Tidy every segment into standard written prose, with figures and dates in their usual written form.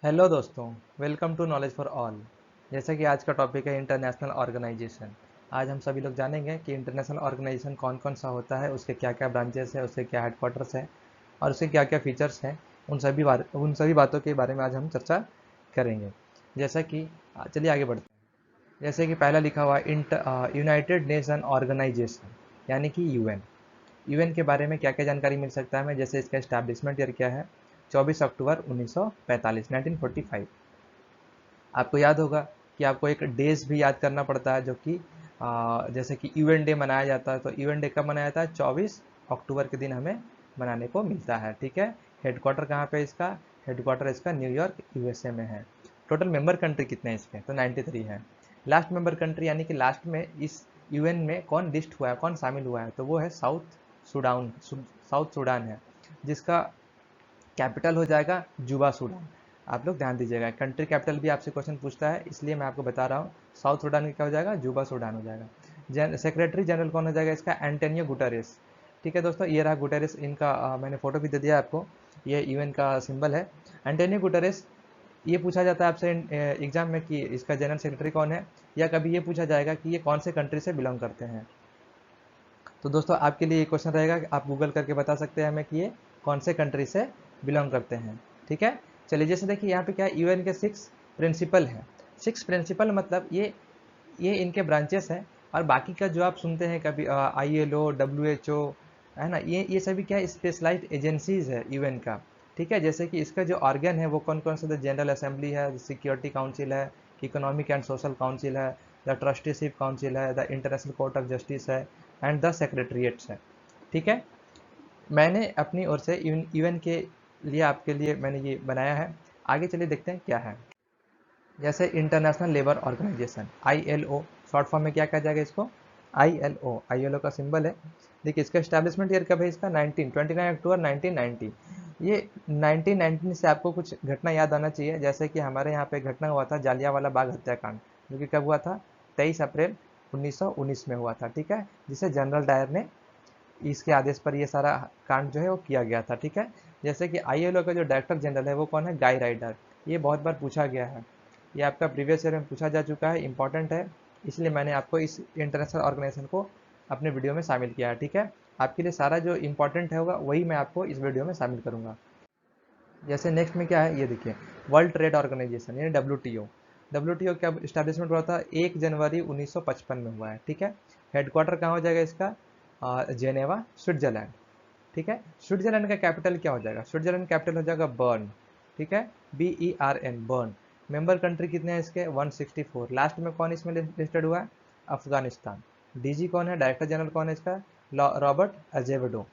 Hello दोस्तों, welcome to knowledge for all. जैसा कि आज का टॉपिक है इंटरनेशनल ऑर्गेनाइजेशन। आज हम सभी लोग जानेंगे कि इंटरनेशनल ऑर्गेनाइजेशन कौन कौन सा होता है, उसके क्या क्या ब्रांचेस है, उसके क्या हेडक्वार्टर्स है और उसके क्या क्या फीचर्स हैं। उन सभी बातों के बारे में आज हम चर्चा करेंगे। जैसा कि चलिए आगे बढ़ते हैं। जैसे कि पहला लिखा हुआ है यूनाइटेड नेशन ऑर्गेनाइजेशन, यानी कि यूएन। यूएन के बारे में क्या क्या जानकारी मिल सकता है हमें, जैसे इसका एस्टैब्लिशमेंट ईयर क्या है, 24 अक्टूबर 1945, 1945। आपको याद होगा कि आपको एक डेज भी याद करना पड़ता है, जो कि जैसे कि यूएन डे मनाया जाता है, तो यूएन डे कब मनाया जाता है, 24 अक्टूबर के दिन हमें मनाने को मिलता है। ठीक है। हेडक्वार्टर कहाँ पे इसका, हेडक्वार्टर इसका न्यूयॉर्क यूएसए में है। टोटल मेंबर कंट्री कितने हैं इसके, तो 93 है। लास्ट मेंबर कंट्री यानी कि लास्ट में इस यूएन में कौन लिस्ट हुआ है, कौन शामिल हुआ है, तो वो है साउथ सूडान है, जिसका कैपिटल हो जाएगा जुबा सूडान। आप लोग ध्यान दीजिएगा, कंट्री कैपिटल भी आपसे क्वेश्चन पूछता है, इसलिए मैं आपको बता रहा हूँ। साउथ सूडान क्या हो जाएगा, जुबा सूडान हो जाएगा। सेक्रेटरी जनरल कौन हो जाएगा इसका, एंटोनियो गुटेरेस। ठीक है दोस्तों, ये रहा गुटेरेस, इनका मैंने फोटो भी दे दिया आपको। ये यूएन का सिंबल है, एंटोनियो गुटेरेस। ये पूछा जाता है आपसे एग्जाम में कि इसका जनरल सेक्रेटरी कौन है, या कभी ये पूछा जाएगा कि ये कौन से कंट्री से बिलोंग करते हैं। तो दोस्तों आपके लिए ये क्वेश्चन रहेगा कि आप गूगल करके बता सकते हैं हमें कि ये कौन से कंट्री से बिलोंग करते हैं। ठीक है। चलिए, जैसे देखिए यहाँ पे क्या है, यूएन के 6 प्रिंसिपल है। 6 प्रिंसिपल मतलब ये इनके ब्रांचेस हैं। और बाकी का जो आप सुनते हैं कभी ILO, WHO, है ना, ये सभी क्या है, स्पेशलाइज्ड एजेंसीज है यूएन का। ठीक है। जैसे कि इसका जो ऑर्गन है वो कौन कौन से, जनरल असेंबली है, सिक्योरिटी काउंसिल है, इकोनॉमिक एंड सोशल काउंसिल है, द ट्रस्टीशिप काउंसिल है, the international court of justice है, एंड द सेक्रेटरीट्स है। ठीक है। मैंने अपनी ओर से यूएन के लिए आपके लिए मैंने ये बनाया है। आगे चलिए देखते हैं क्या है। जैसे international labour organisation, ILO, short form में क्या कहा जाएगा इसको, ILO का सिंबल है। देखिए इसका एस्टैब्लिशमेंट ईयर कब है इसका, 29 अक्टूबर 1990। ये 1919 से आपको कुछ घटना याद आना चाहिए, जैसे कि हमारे यहाँ पे घटना हुआ था जालियांवाला बाग हत्याकांड, जो कि कब हुआ था, 23 अप्रैल 1919 में हुआ था। ठीक है। जिसे जनरल डायर ने, इसके आदेश पर ये सारा कांड जो है वो किया गया था। ठीक है। जैसे कि ILO का जो डायरेक्टर जनरल है वो कौन है, गाई राइडर। ये बहुत बार पूछा गया है, ये आपका प्रीवियस ईयर में पूछा जा चुका है, इंपॉर्टेंट है, इसलिए मैंने आपको इस इंटरनेशनल ऑर्गेनाइजेशन को अपने वीडियो में शामिल किया है। ठीक है। आपके लिए सारा जो इंपॉर्टेंट होगा वही मैं आपको इस वीडियो में शामिल करूंगा। जैसे नेक्स्ट में क्या है, ये देखिए, वर्ल्ड ट्रेड ऑर्गेनाइजेशन यानी WTO का स्टैब्लिशमेंट हुआ था 1 जनवरी 1955 में हुआ है। ठीक है। हेडक्वार्टर कहाँ हो जाएगा इसका, जेनेवा, स्विट्जरलैंड। ठीक है। स्विट्जरलैंड का कैपिटल क्या हो जाएगा, स्विट्जरलैंड कैपिटल हो जाएगा बर्न। ठीक है, BERN, बर्न। मेंबर कंट्री कितने हैं इसके, 164। लास्ट में कौन इसमें लिस्टेड हुआ है, अफगानिस्तान। DG कौन है, डायरेक्टर जनरल कौन है इसका, रॉबर्ट अजेवेडो।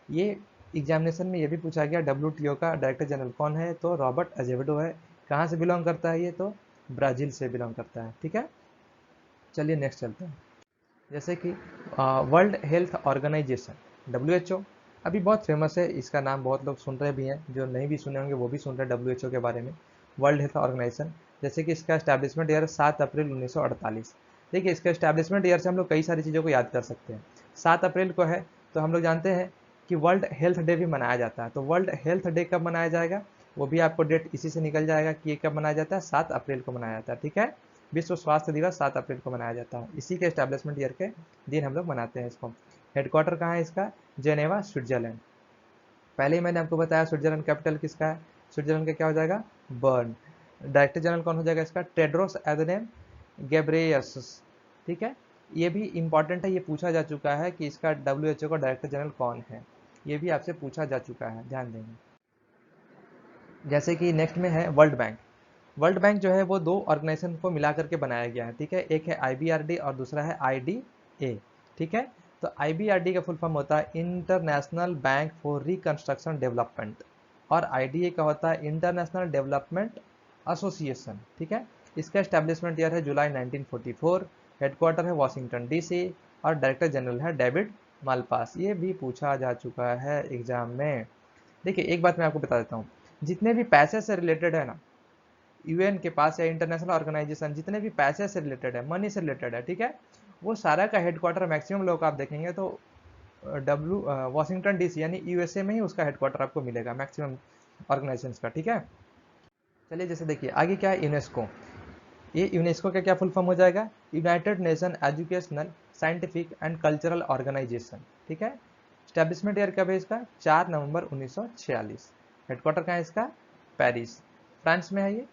ये एग्जामिनेशन में ये भी पूछा गया, WTO का डायरेक्टर जनरल कौन है, तो रॉबर्ट अजेवेडो है। कहाँ से बिलोंग करता है ये, तो ब्राज़ील से बिलोंग करता है। ठीक है। चलिए नेक्स्ट चलते हैं। जैसे कि वर्ल्ड हेल्थ ऑर्गेनाइजेशन, WHO, अभी बहुत फेमस है, इसका नाम बहुत लोग सुन रहे भी हैं, जो नहीं भी सुने होंगे वो भी सुन रहे हैं WHO के बारे में। वर्ल्ड हेल्थ ऑर्गेनाइजेशन, जैसे कि इसका एस्टैब्लिशमेंट ईयर 7 अप्रैल 1948। देखिए इसका एस्टैब्लिशमेंट ईयर से हम लोग कई सारी चीज़ों को याद कर सकते हैं। 7 अप्रैल को है, तो हम लोग जानते हैं कि वर्ल्ड हेल्थ डे भी मनाया जाता है। तो वर्ल्ड हेल्थ डे कब मनाया जाएगा, वो भी आपको डेट इसी से निकल जाएगा कि ये कब मनाया जाता है, 7 अप्रैल को मनाया जाता है। ठीक है। विश्व स्वास्थ्य दिवस 7 अप्रैल को मनाया जाता है, इसी के एस्टैब्लिशमेंट ईयर के दिन हम लोग मनाते हैं इसको। हेडक्वार्टर कहाँ है इसका, जेनेवा, स्विट्जरलैंड। पहले ही मैंने आपको बताया स्विट्जरलैंड कैपिटल किसका है, स्विट्जरलैंड का क्या हो जाएगा, बर्न। डायरेक्टर जनरल कौन हो जाएगा इसका, टेड्रोस एडहेनम गेब्रेयसस। ठीक है। ये भी इंपॉर्टेंट है, ये पूछा जा चुका है कि इसका WHO का डायरेक्टर जनरल कौन है, ये भी आपसे पूछा जा चुका है, ध्यान देंगे। जैसे कि नेक्स्ट में है वर्ल्ड बैंक। वर्ल्ड बैंक जो है वो दो ऑर्गेनाइजेशन को मिला करके बनाया गया है। ठीक है। एक है IBRD और दूसरा है IDA। ठीक है। तो IBRD का फुल फॉर्म होता है international bank for reconstruction development, और IDA का होता है इंटरनेशनल डेवलपमेंट एसोसिएशन। ठीक है। इसका एस्टेब्लिशमेंट ईयर है जुलाई 1944। हेडक्वार्टर है वाशिंगटन DC, और डायरेक्टर जनरल है डेविड मालपास। ये भी पूछा जा चुका है एग्जाम में। देखिए एक बात मैं आपको बता देता हूँ, जितने भी पैसे से रिलेटेड है ना, यूएन के पास या इंटरनेशनल ऑर्गेनाइजेशन जितने भी पैसे से रिलेटेड है, मनी से रिलेटेड है, ठीक है, वो सारा का हेडक्वार्टर मैक्सिमम लोग आप देखेंगे तो वाशिंगटन DC यानी USA में ही उसका हेडक्वार्टर आपको मिलेगा मैक्सिमम ऑर्गेनाइजेशन का। ठीक है। चलिए जैसे देखिए आगे क्या है, यूनेस्को। ये यूनेस्को का क्या फुल फॉर्म हो जाएगा, united nation educational scientific and cultural organisation. ठीक है, स्टैब्लिशमेंट ईयर कब है इसका, 4 नवंबर 1946। हेडक्वार्टर कहाँ है इसका, पेरिस, फ्रांस में है ये।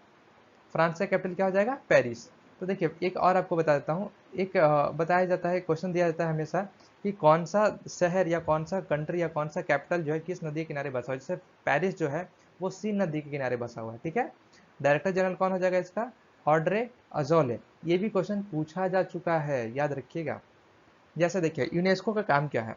फ्रांस का कैपिटल क्या हो जाएगा, पेरिस। तो देखिए एक और आपको बता देता हूँ, एक बताया जाता है, क्वेश्चन दिया जाता है हमेशा कि कौन सा शहर या कौन सा कंट्री या कौन सा कैपिटल जो है किस नदी के किनारे बसा हुआ है। जैसे पेरिस जो है वो सीन नदी के किनारे बसा हुआ है। ठीक है, डायरेक्टर जनरल कौन हो जाएगा इसका, ऑड्रे अजौले। ये भी क्वेश्चन पूछा जा चुका है, याद रखिएगा। जैसे देखिए यूनेस्को का काम क्या है,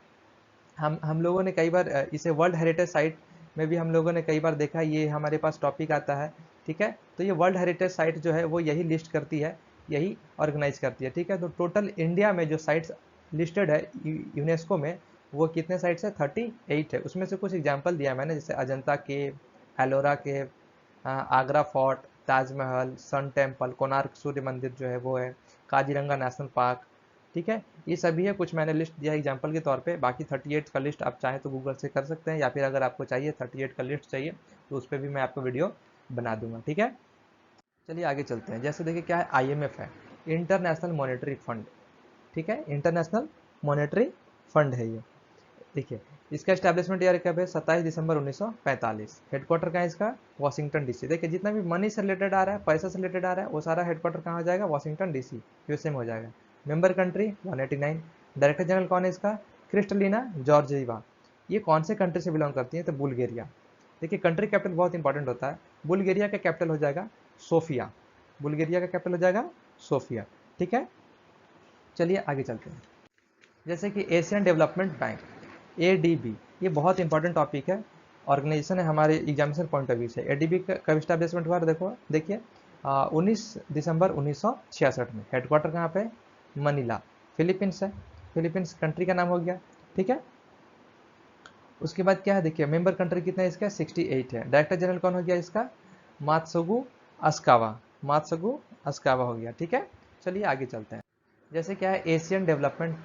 हम लोगों ने कई बार इसे वर्ल्ड हेरिटेज साइट में भी हम लोगों ने कई बार देखा, ये हमारे पास टॉपिक आता है। ठीक है, तो ये वर्ल्ड हेरिटेज साइट जो है वो यही लिस्ट करती है, यही ऑर्गेनाइज करती है। ठीक है, तो टोटल इंडिया में जो साइट्स लिस्टेड है यूनेस्को में, वो कितने साइट्स है, 38 है। उसमें से कुछ एग्जाम्पल दिया मैंने, जैसे Ajanta cave, Ellora cave, Agra fort, Taj Mahal, sun temple, Konark सूर्य मंदिर जो है वो है, काजीरंगा नेशनल पार्क। ठीक है, ये सभी है, कुछ मैंने लिस्ट दिया एग्जाम्पल के तौर पे। बाकी 38 का लिस्ट आप चाहें तो गूगल से कर सकते हैं, या फिर अगर आपको चाहिए 38 का लिस्ट चाहिए तो उस पर भी मैं आपको वीडियो बना दूंगा। ठीक है, चलिए आगे चलते हैं। जैसे देखिए क्या है, आईएमएफ है, इंटरनेशनल मॉनेटरी फंड। ठीक है, इंटरनेशनल मॉनेटरी फंड है ये। देखिए इसका स्टैब्लिशमेंट ईयर कब है, 27 दिसंबर 1945। हेडक्वार्टर कहाँ है इसका, वाशिंगटन डीसी। देखिए जितना भी मनी से रिलेटेड आ रहा है, पैसा से रिलेटेड आ रहा है, वो सारा हेडक्वार्टर कहाँ हो जाएगा, वाशिंगटन डीसी, यूएसए में हो जाएगा। Member country 189। डायरेक्टर जनरल कौन है इसका, क्रिस्टलिना जॉर्जिवा। ये कौन से कंट्री से बिलोंग करती है, तो बुल्गारिया। देखिए कंट्री कैपिटल बहुत इंपॉर्टेंट होता है, बुल्गारिया का कैपिटल हो जाएगा सोफिया। बुल्गारिया का कैपिटल हो जाएगा सोफिया। ठीक है, चलिए आगे चलते हैं। जैसे कि एशियन डेवलपमेंट बैंक, एडीबी, ये बहुत इंपॉर्टेंट टॉपिक है, ऑर्गेनाइजेशन है हमारे एग्जामिनेशन पॉइंट ऑफ व्यू से। एडीबी कब स्टैब्लिशमेंट हुआ, देखो देखिए 19 दिसंबर 1966 में। हेडक्वार्टर कहाँ पे, मनीला, फिलीपींस है। फिलीपींस कंट्री का नाम हो गया। ठीक है, उसके बाद क्या है, देखिए मेंबर कंट्री कितना है इसका, 68 है। डायरेक्टर जनरल कौन हो गया इसका, मात्सुगु अस्कावा। मात्सुगु अस्कावा हो गया। ठीक है, चलिए आगे चलते हैं। जैसे क्या है, एशियन डेवलपमेंट,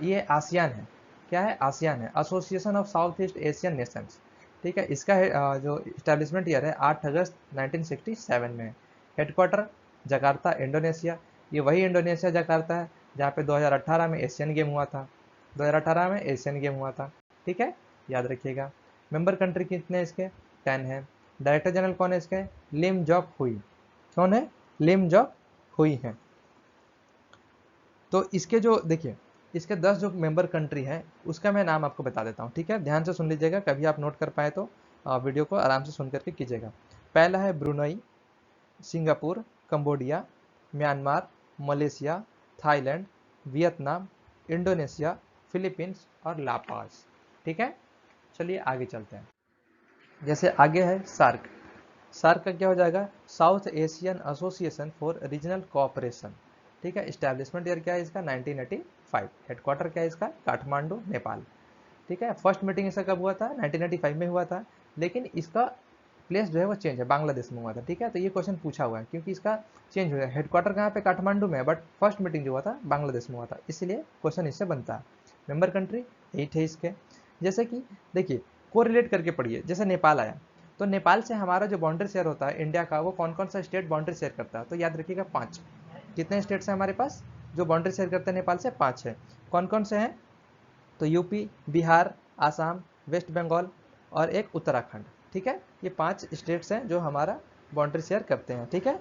ये आसियान है। क्या है, आसियान है, association of south east Asian Nations. ठीक है, इसका जो इस्टेब्लिशमेंट ईयर है 8 अगस्त 1967 में है। Headquarter Jakarta, Indonesia. ये वही इंडोनेशिया जकार्ता है जहाँ पे 2018 में एशियन गेम हुआ था। 2018 में एशियन गेम हुआ था। ठीक है, याद रखिएगा। मेंबर कंट्री कितने हैं इसके, 10 है। डायरेक्टर जनरल कौन है इसके, लिम जॉक हुई। कौन है, लिम जॉक हुई है। तो इसके जो देखिए, इसके 10 जो मेंबर कंट्री हैं उसका मैं नाम आपको बता देता हूँ। ठीक है, ध्यान से सुन लीजिएगा, कभी आप नोट कर पाए तो वीडियो को आराम से सुन करके कीजिएगा। पहला है Brunei, Singapore, Cambodia, Myanmar, Malaysia, Thailand, Vietnam, Indonesia, Philippines और लापास। ठीक है, चलिए आगे चलते हैं। जैसे आगे है सार्क। सार्क का क्या हो जाएगा, south Asian association for regional cooperation. ठीक है, स्टैब्लिशमेंट ईयर क्या है इसका, 1985। हेडक्वार्टर क्या है इसका, काठमांडू, नेपाल। ठीक है, फर्स्ट मीटिंग इसका कब हुआ था, 1985 में हुआ था, लेकिन इसका प्लेस जो है वो चेंज है, बांग्लादेश में हुआ था। ठीक है, तो ये क्वेश्चन पूछा हुआ है क्योंकि इसका चेंज हो गया। हेडक्वार्टर कहाँ पे, काठमांडू में है, बट फर्स्ट मीटिंग जो हुआ था बांग्लादेश में हुआ था, इसलिए क्वेश्चन इससे बनता है। मेंबर कंट्री 8 है इसके। जैसे कि देखिए को रिलेट करके पढ़िए, जैसे नेपाल आया, तो नेपाल से हमारा जो बाउंड्री शेयर होता है इंडिया का, वो कौन कौन सा स्टेट बाउंड्री शेयर करता है, तो याद रखिएगा 5। कितने स्टेट्स हैं हमारे पास जो बाउंड्री शेयर करते हैं नेपाल से, 5 है। कौन कौन से हैं, तो यूपी, बिहार, आसाम, वेस्ट बंगाल और एक उत्तराखंड। ठीक है, ये 5 स्टेट्स हैं जो हमारा बाउंड्री शेयर करते हैं। ठीक है,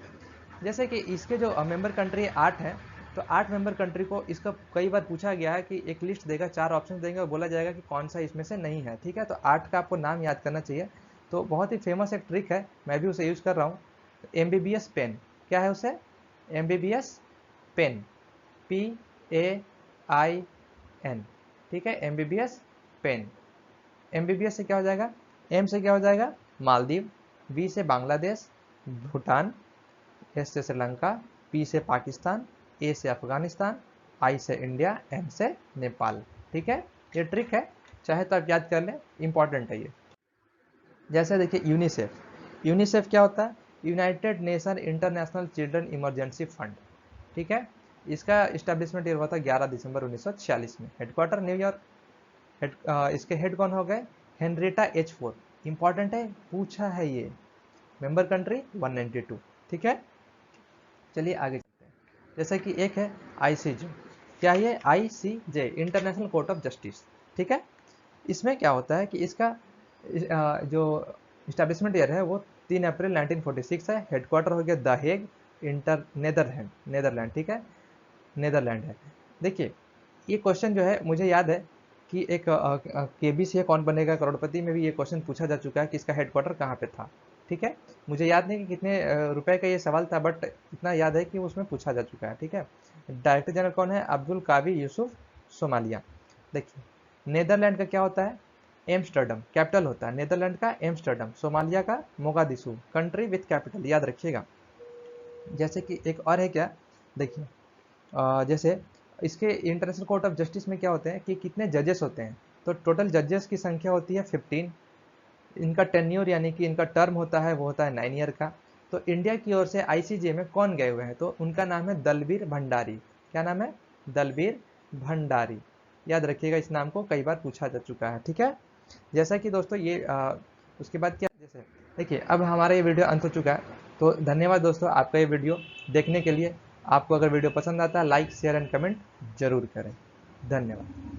जैसे कि इसके जो मेंबर कंट्री 8 हैं, तो 8 मेंबर कंट्री को इसका कई बार पूछा गया है कि एक लिस्ट देगा, 4 ऑप्शन देंगे और बोला जाएगा कि कौन सा इसमें से नहीं है। ठीक है, तो 8 का आपको नाम याद करना चाहिए। तो बहुत ही फेमस एक ट्रिक है, मैं भी उसे यूज कर रहा हूँ। एमबीबीएस पेन, क्या है उसे, एमबीबीएस पेन, PAIN। ठीक है, एमबीबीएस पेन। एमबीबीएस से क्या हो जाएगा, एम से क्या हो जाएगा, मालदीव, बी से बांग्लादेश, भूटान, एस से श्रीलंका, पी से पाकिस्तान, ए से अफगानिस्तान, आई से इंडिया, एन से नेपाल। ठीक है, ये ट्रिक है, चाहे तो आप याद कर लें, इंपॉर्टेंट है ये। जैसे देखिए यूनिसेफ। यूनिसेफ क्या होता है, United nation international children emergency fund. ठीक है, इसका इस्टेब्लिशमेंट ईयर हुआ था 11 दिसंबर 1946 में। Headquarter New York. इसके हेड कौन हो गए, हेनरिटा H4। इंपॉर्टेंट है, पूछा है ये। Member country 192। ठीक है, चलिए आगे चलते हैं। जैसे कि एक है ICJ। क्या है ये? ICJ, international court of justice. ठीक है, इसमें क्या होता है कि इसका जो इस्टेब्लिशमेंट ईयर है वो 3 अप्रैल 1946 है। हेडक्वार्टर हो गया द हेग, नेदरलैंड। ठीक है, नेदरलैंड है। देखिए, ये क्वेश्चन जो है मुझे याद है कि एक KBC है कौन बनेगा करोड़पति में भी ये क्वेश्चन पूछा जा चुका है कि इसका हेडक्वार्टर कहाँ पे था। ठीक है, मुझे याद नहीं कि कितने रुपए का ये सवाल था, बट इतना याद है कि उसमें पूछा जा चुका है। ठीक है, डायरेक्टर जनरल कौन है? अब्दुल कावी यूसुफ सोमालिया। देखिए, नेदरलैंड का क्या होता है? एम्स्टर्डम कैपिटल होता है नेदरलैंड का, एम्स्टर्डम। सोमालिया का मोगादिशु, कंट्री विथ कैपिटल, याद रखिएगा। जैसे कि एक और है क्या, देखिए जैसे इसके इंटरनेशनल कोर्ट ऑफ जस्टिस में क्या होते हैं कि कितने जजेस होते हैं, तो टोटल जजेस की संख्या होती है 15। इनका टेन्योर यानी कि इनका टर्म होता है वो होता है 9 ईयर का। तो इंडिया की ओर से ICJ में कौन गए हुए हैं? तो उनका नाम है दलबीर भंडारी। क्या नाम है? दलबीर भंडारी। याद रखिएगा, इस नाम को कई बार पूछा जा चुका है। ठीक है, जैसा कि दोस्तों ये उसके बाद क्या, जैसे देखिए अब हमारा ये वीडियो अंत हो चुका है। तो धन्यवाद दोस्तों आपका ये वीडियो देखने के लिए। आपको अगर वीडियो पसंद आता है लाइक शेयर एंड कमेंट जरूर करें। धन्यवाद।